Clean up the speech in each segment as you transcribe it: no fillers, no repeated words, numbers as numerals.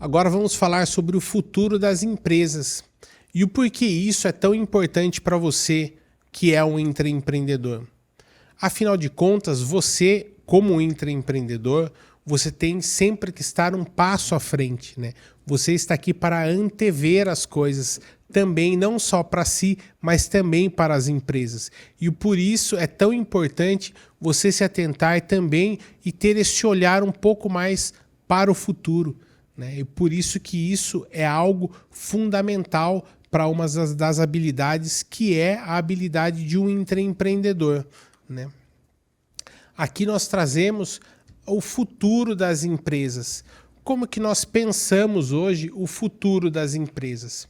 Agora vamos falar sobre o futuro das empresas e o porquê isso é tão importante para você que é um intraempreendedor. Afinal de contas, você, como intraempreendedor, você tem sempre que estar um passo à frente, né? Você está aqui para antever as coisas também, não só para si, mas também para as empresas. E por isso é tão importante você se atentar também e ter esse olhar um pouco mais para o futuro, né? E por isso que isso é algo fundamental para uma das habilidades, que é a habilidade de um intraempreendedor, né? Aqui nós trazemos o futuro das empresas. Como que nós pensamos hoje o futuro das empresas?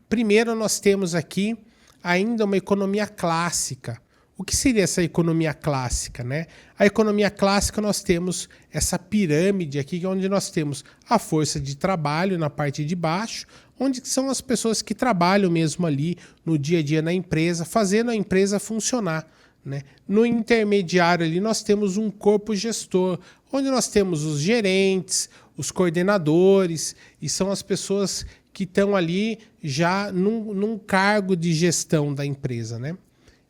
Primeiro, nós temos aqui ainda uma economia clássica. O que seria essa economia clássica, né? A economia clássica, nós temos essa pirâmide aqui, onde nós temos a força de trabalho na parte de baixo, onde são as pessoas que trabalham mesmo ali no dia a dia na empresa, fazendo a empresa funcionar, né? No intermediário ali nós temos um corpo gestor, onde nós temos os gerentes, os coordenadores, e são as pessoas que estão ali já num cargo de gestão da empresa, né?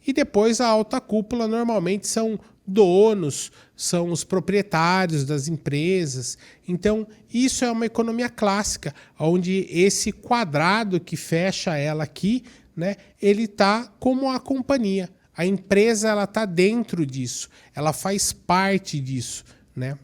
E depois a alta cúpula normalmente são donos, são os proprietários das empresas. Então isso é uma economia clássica, onde esse quadrado que fecha ela aqui, né, ele está como a companhia. A empresa ela está dentro disso, ela faz parte disso, né?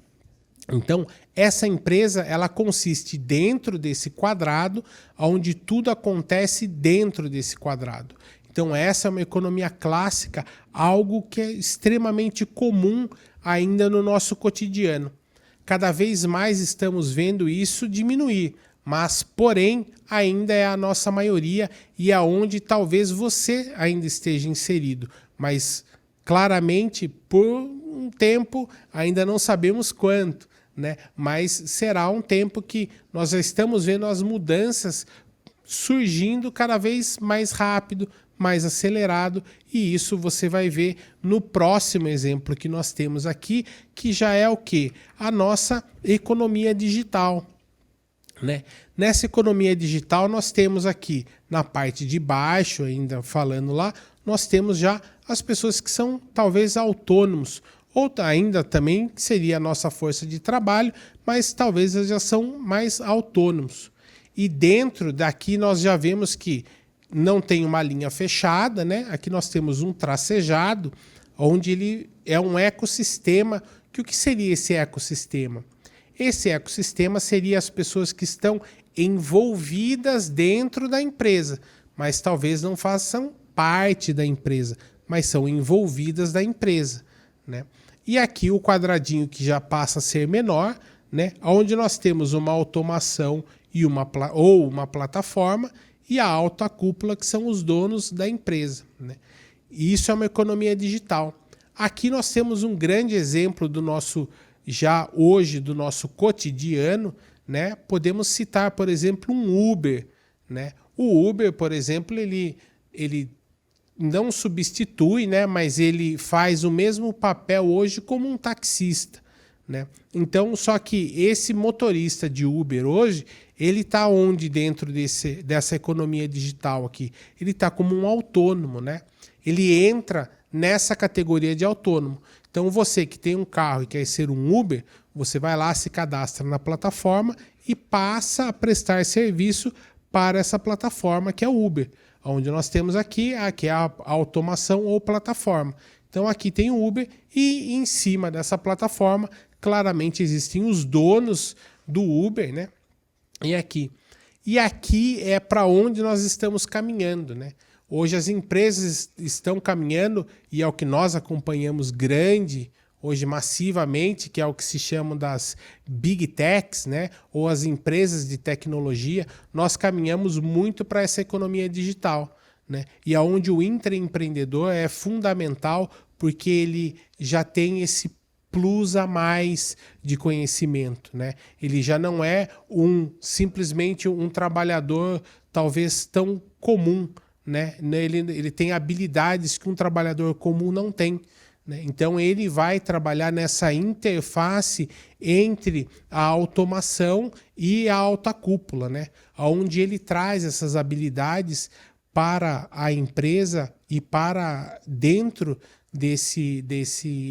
Então, essa empresa ela consiste dentro desse quadrado, onde tudo acontece dentro desse quadrado. Então, essa é uma economia clássica, algo que é extremamente comum ainda no nosso cotidiano. Cada vez mais estamos vendo isso diminuir, mas, porém, ainda é a nossa maioria e é onde talvez você ainda esteja inserido. Mas, claramente, por um tempo, ainda não sabemos quanto, né? Mas será um tempo que nós já estamos vendo as mudanças surgindo cada vez mais rápido, mais acelerado, e isso você vai ver no próximo exemplo que nós temos aqui, que já é o quê? A nossa economia digital, né? Nessa economia digital nós temos aqui na parte de baixo, ainda falando lá, nós temos já as pessoas que são talvez autônomos, ou ainda também seria a nossa força de trabalho, mas talvez eles já são mais autônomos. E dentro daqui nós já vemos que não tem uma linha fechada, né? Aqui nós temos um tracejado, onde ele é um ecossistema. Que o que seria esse ecossistema? Esse ecossistema seria as pessoas que estão envolvidas dentro da empresa, mas talvez não façam parte da empresa, mas são envolvidas da empresa, né? E aqui o quadradinho que já passa a ser menor, né? Onde nós temos uma automação e uma plataforma, e a alta cúpula, que são os donos da empresa, né? E isso é uma economia digital. Aqui nós temos um grande exemplo do nosso, já hoje, do nosso cotidiano, né? Podemos citar, por exemplo, um Uber, né? O Uber, por exemplo, ele não substitui, né? Mas ele faz o mesmo papel hoje como um taxista, né? Então, só que esse motorista de Uber hoje, ele está onde dentro dessa economia digital aqui? Ele está como um autônomo, né? Ele entra nessa categoria de autônomo. Então, você que tem um carro e quer ser um Uber, você vai lá, se cadastra na plataforma e passa a prestar serviço para essa plataforma que é o Uber, onde nós temos aqui a automação ou plataforma. Então, aqui tem o Uber e em cima dessa plataforma, claramente existem os donos do Uber, né? E aqui é para onde nós estamos caminhando, né? Hoje as empresas estão caminhando, e é o que nós acompanhamos grande, hoje massivamente, que é o que se chama das Big Techs, né? Ou as empresas de tecnologia. Nós caminhamos muito para essa economia digital, né? E aonde o intraempreendedor é fundamental, porque ele já tem esse plus a mais de conhecimento, né? Ele já não é simplesmente um trabalhador talvez tão comum, né? Ele tem habilidades que um trabalhador comum não tem, né? Então ele vai trabalhar nessa interface entre a automação e a alta cúpula, né? Onde ele traz essas habilidades para a empresa e para dentro desse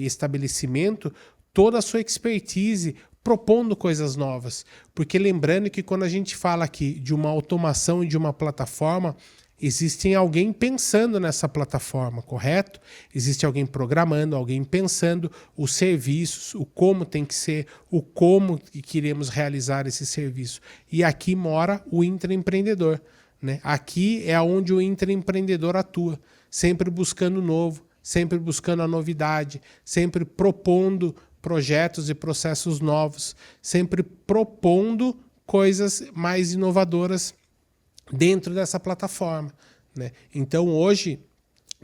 estabelecimento toda a sua expertise, propondo coisas novas. Porque lembrando que quando a gente fala aqui de uma automação e de uma plataforma, existe alguém pensando nessa plataforma, correto? Existe alguém programando, alguém pensando os serviços, o como tem que ser, o como queremos realizar esse serviço. E aqui mora o intraempreendedor, né? Aqui é onde o intraempreendedor atua, sempre buscando o novo, sempre buscando a novidade, sempre propondo projetos e processos novos, sempre propondo coisas mais inovadoras dentro dessa plataforma, né? Então hoje,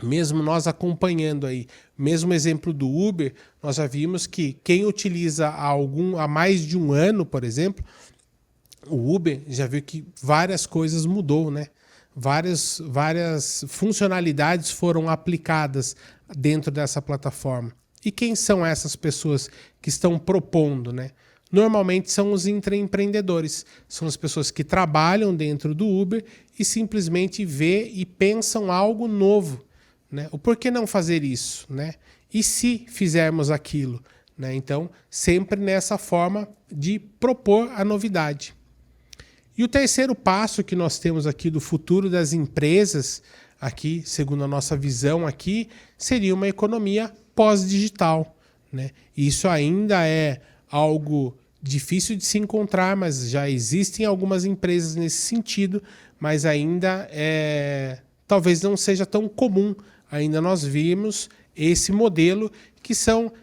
mesmo nós acompanhando aí, mesmo exemplo do Uber, nós já vimos que quem utiliza há mais de um ano, por exemplo, o Uber já viu que várias coisas mudou, né? Várias funcionalidades foram aplicadas dentro dessa plataforma. E quem são essas pessoas que estão propondo, né? Normalmente são os intraempreendedores, são as pessoas que trabalham dentro do Uber e simplesmente vê e pensam algo novo, né? O porquê não fazer isso, né? E se fizermos aquilo, né? Então, sempre nessa forma de propor a novidade. E o terceiro passo que nós temos aqui do futuro das empresas, aqui, segundo a nossa visão aqui, seria uma economia pós-digital, né? Isso ainda é algo difícil de se encontrar, mas já existem algumas empresas nesse sentido, mas ainda talvez não seja tão comum. Ainda nós vimos esse modelo que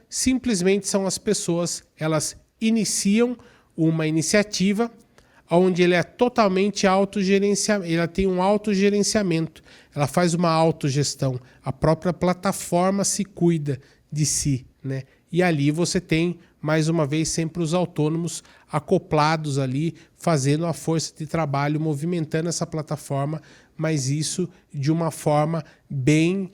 simplesmente são as pessoas, elas iniciam uma iniciativa onde ele é totalmente autogerenciamento, ela tem um autogerenciamento, ela faz uma autogestão, a própria plataforma se cuida de si, né? E ali você tem, mais uma vez, sempre os autônomos acoplados ali, fazendo a força de trabalho, movimentando essa plataforma, mas isso de uma forma bem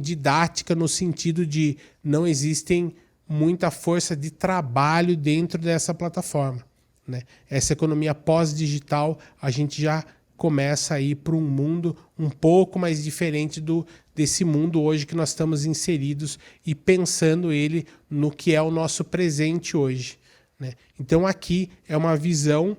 didática, no sentido de não existem muita força de trabalho dentro dessa plataforma, né? Essa economia pós-digital, a gente já começa a ir para um mundo um pouco mais diferente desse mundo hoje que nós estamos inseridos e pensando ele no que é o nosso presente hoje, né? Então aqui é uma visão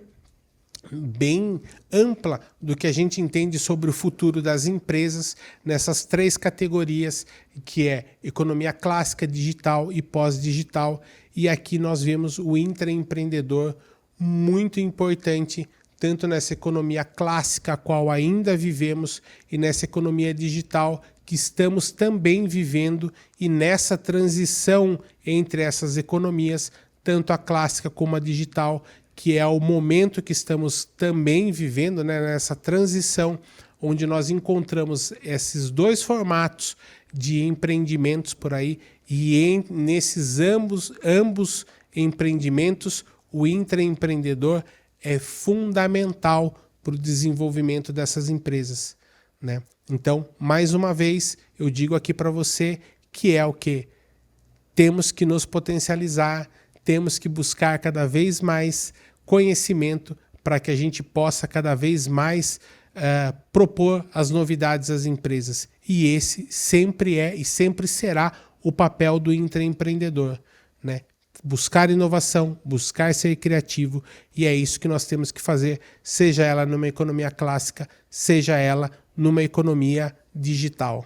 bem ampla do que a gente entende sobre o futuro das empresas nessas três categorias, que é economia clássica, digital e pós-digital. E aqui nós vemos o intraempreendedor muito importante, tanto nessa economia clássica a qual ainda vivemos e nessa economia digital que estamos também vivendo, e nessa transição entre essas economias, tanto a clássica como a digital, que é o momento que estamos também vivendo, né, nessa transição, onde nós encontramos esses dois formatos de empreendimentos por aí, e nesses ambos empreendimentos, o intraempreendedor é fundamental para o desenvolvimento dessas empresas, né? Então, mais uma vez, eu digo aqui para você que é o quê? Temos que nos potencializar, temos que buscar cada vez mais conhecimento para que a gente possa cada vez mais propor as novidades às empresas. E esse sempre é e sempre será o papel do intraempreendedor, né? Buscar inovação, buscar ser criativo, e é isso que nós temos que fazer, seja ela numa economia clássica, seja ela numa economia digital.